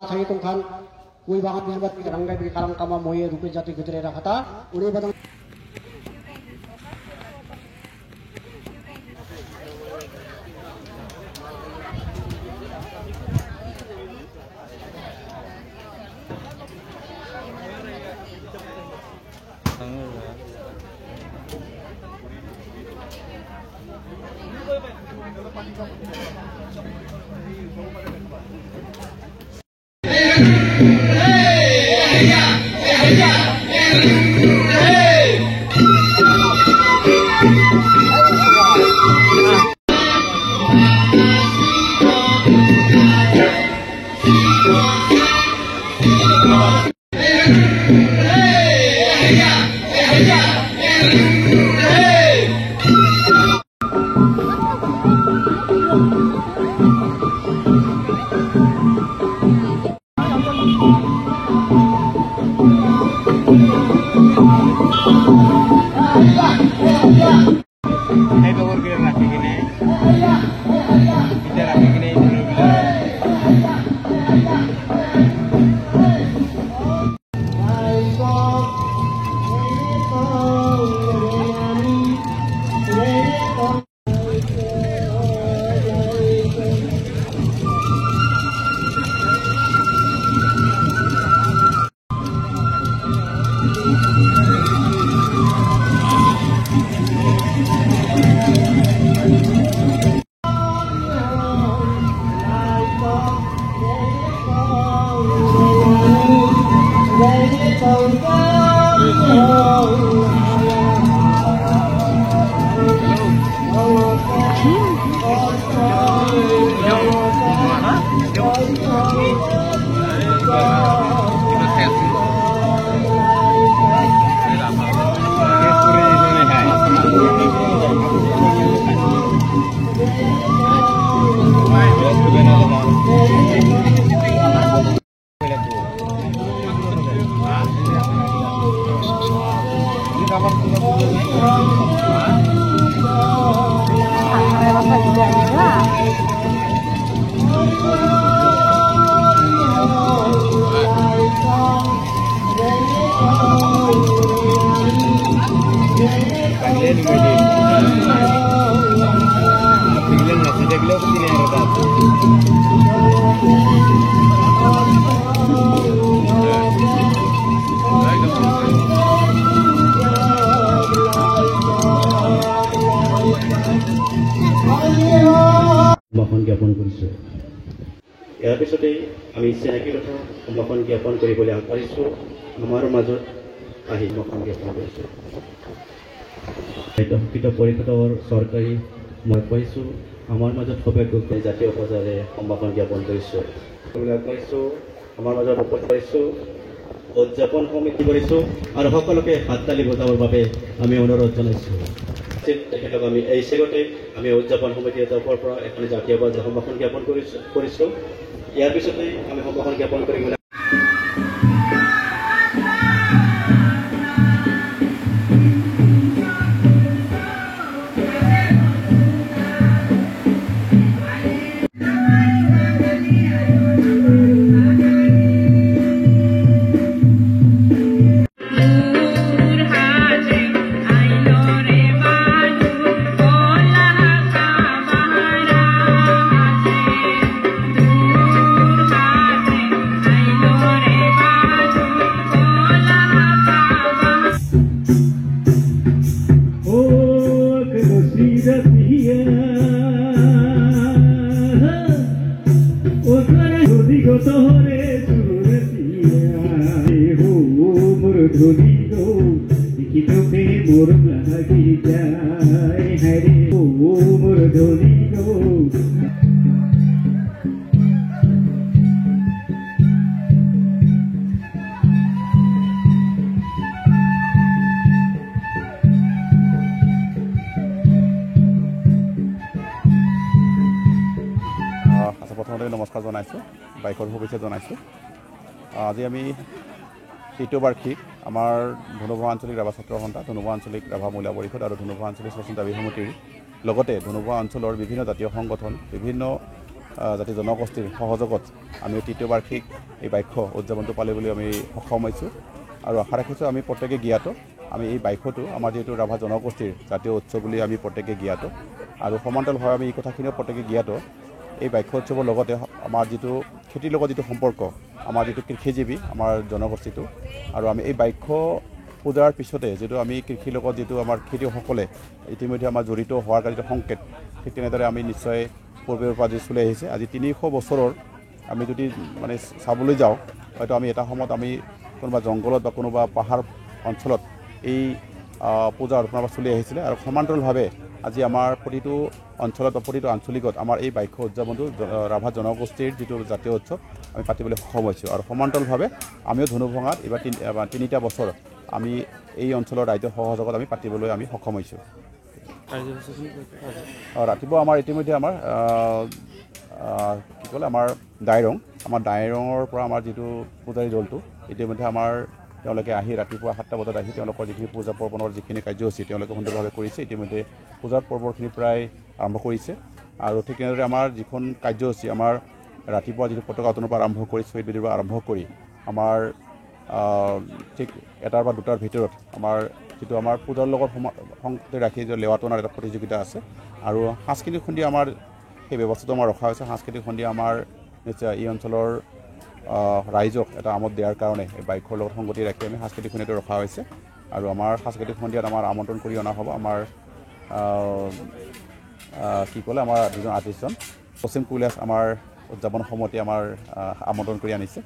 Saya tungkan kui banget nih buat ranggai bagi karang kama moye rupi jati gitu ada kata udah badang জ্ঞাপন কৰিছো ইয়াৰ পিছতে আমি চিনাকি কথা সম্ভাষণ জ্ঞাপন কৰিবলৈ আগবাঢ়িছো আমাৰ মাজত আহি সম্ভাষণ জ্ঞাপন কৰিছো শিক্ষিত পৰিষদৰ চৰকাৰী মই পাইছো আমাৰ মাজত সৌভাগ্য জাতীয় পৰ্যায়ৰে সম্ভাষণ জ্ঞাপন কৰিছো আগবাঢ়িছো আমাৰ মাজত উপস্থিত পাইছো উদযাপন সমিতি কৰিছো আৰু সকলোকে হাততালি বজাবৰ বাবে আমি অনুৰোধ জনাইছো তেখেতক আমি এই চেগতে আমি উদযাপন সমিতিৰ তৰফৰ পৰা এখন জাতীয় পৰ্যায়ৰ সম্ভাষণ জ্ঞাপন কৰিছো ইয়াৰ পিছতে আমি সম্ভাষণ জ্ঞাপন কৰিবলৈ প্ৰথমতে নমস্কাৰ জনাইছোঁ বাইকৰ শুভেচ্ছা জনাইছোঁ আজি আমি তৃতীয় বাৰ্ষিক আমাৰ ধনুভা আঞ্চলিক ৰাভা ছাত্ৰ সন্থা ধনুভা আঞ্চলিক ৰাভা মহিলা পৰিষদ আৰু ধনুভা আঞ্চলিক স্বচ্ছন্দ দাবী সমিতিৰ লগতে ধনুভা অঞ্চলৰ বিভিন্ন জাতীয় সংগঠন বিভিন্ন জাতি জনগোষ্ঠীৰ সহযোগত আমি তৃতীয় বাৰ্ষিক এই বাইশ উদযাপনটো পালিবলৈ আমি সক্ষম হৈছোঁ আৰু আশা ৰাখিছোঁ আমি প্ৰত্যেকে জ্ঞাত আমি এই বাইশটো আমাৰ যিহেতু ৰাভা জনগোষ্ঠীৰ জাতীয় উৎসৱ বুলি আমি প্ৰত্যেকে জ্ঞাত আৰু সমান্তৰালভাৱে আমি এই কথাখিনিও প্ৰত্যেকে জ্ঞাত এই বাইশ উৎসৱৰ লগতে আমাৰ যিটো খেতিৰ লগত যিটো সম্পৰ্ক আমাৰ যিটো কৃষিজীৱী আমাৰ জনগোষ্ঠীটো আৰু আমি এই বাইশ পূজাৰ পিছতে যিটো আমি কৃষিৰ লগত যিটো আমাৰ খেতিয়কসকলে ইতিমধ্যে আমাৰ জড়িত হোৱাৰ যিটো সংকেত ঠিক তেনেদৰে আমি নিশ্চয় পূৰ্বৰ পৰা যি চলি আহিছে আজি 300 বছৰৰ আমি যদি মানে চাবলৈ যাওঁ হয়তো আমি এটা সময়ত আমি কোনোবা জংঘলত বা কোনোবা পাহাৰ অঞ্চলত এই পূজা অৰ্পণা চলি আহিছিলে আৰু সমান্তৰালভাৱে আজি আমাৰ প্ৰতিটো অঞ্চলত বা প্ৰতিটো আঞ্চলিকত আমাৰ এই বাইশ উদযাপনটো ৰাভা জনগোষ্ঠীৰ যিটো জাতীয় উৎসৱ আমি পাতিবলৈ সক্ষম হৈছোঁ আৰু সমান্তৰালভাৱে আমিও ধনুভঙাত এইবাৰ 3টা বছৰ আমি এই অঞ্চলৰ ৰাইজৰ সহযোগত আমি পাতিবলৈ আমি সক্ষম হৈছোঁ ৰাতিপুৱা আমাৰ ইতিমধ্যে আমাৰ কি ক'লে আমাৰ ডাইৰঙৰ পৰা আমাৰ যিটো পূজাৰী দলটো ইতিমধ্যে আমাৰ তেওঁলোকে আহি ৰাতিপুৱা 7টা বজাত আহি তেওঁলোকৰ যিখিনি পূজা পৰ্বণৰ যিখিনি কাৰ্যসূচী তেওঁলোকে সুন্দৰভাৱে কৰিছে ইতিমধ্যে পূজাৰ পৰ্বখিনি প্ৰায় আৰম্ভ কৰিছে আৰু ঠিক তেনেদৰে আমাৰ যিখন কাৰ্যসূচী আমাৰ ৰাতিপুৱা যিটো পতাকা উত্তোলনৰ পৰা আৰম্ভ কৰি শ্বহীদ বেদীৰ পৰা আৰম্ভ কৰি আমাৰ ঠিক 1টা বা 2টাৰ ভিতৰত আমাৰ যিটো আমাৰ পূজাৰ লগত সংগতি ৰাখি যে লেৱাটনাৰ এটা প্ৰতিযোগিতা আছে আৰু সাংস্কৃতিক সন্ধিয়া আমাৰ সেই ব্যৱস্থাটো আমাৰ ৰখা হৈছে সাংস্কৃতিক সন্ধিয়া আমাৰ নিশ্চয় এই অঞ্চলৰ ৰাইজক এটা আমোদ দিয়াৰ কাৰণে এই বাইশৰ লগত সংগতি ৰাখি আমি সাংস্কৃতিক সন্ধিয়াটো ৰখা হৈছে আৰু আমাৰ সাংস্কৃতিক সন্ধিয়াত আমাৰ আমন্ত্ৰণ কৰি অনা হ'ব আমাৰ কি ক'লে আমাৰ দুজন আৰ্টিষ্টজন পশ্চিম কৈলাশ আমাৰ উদযাপন সমিতি আমাৰ আমন্ত্ৰণ কৰি আনিছে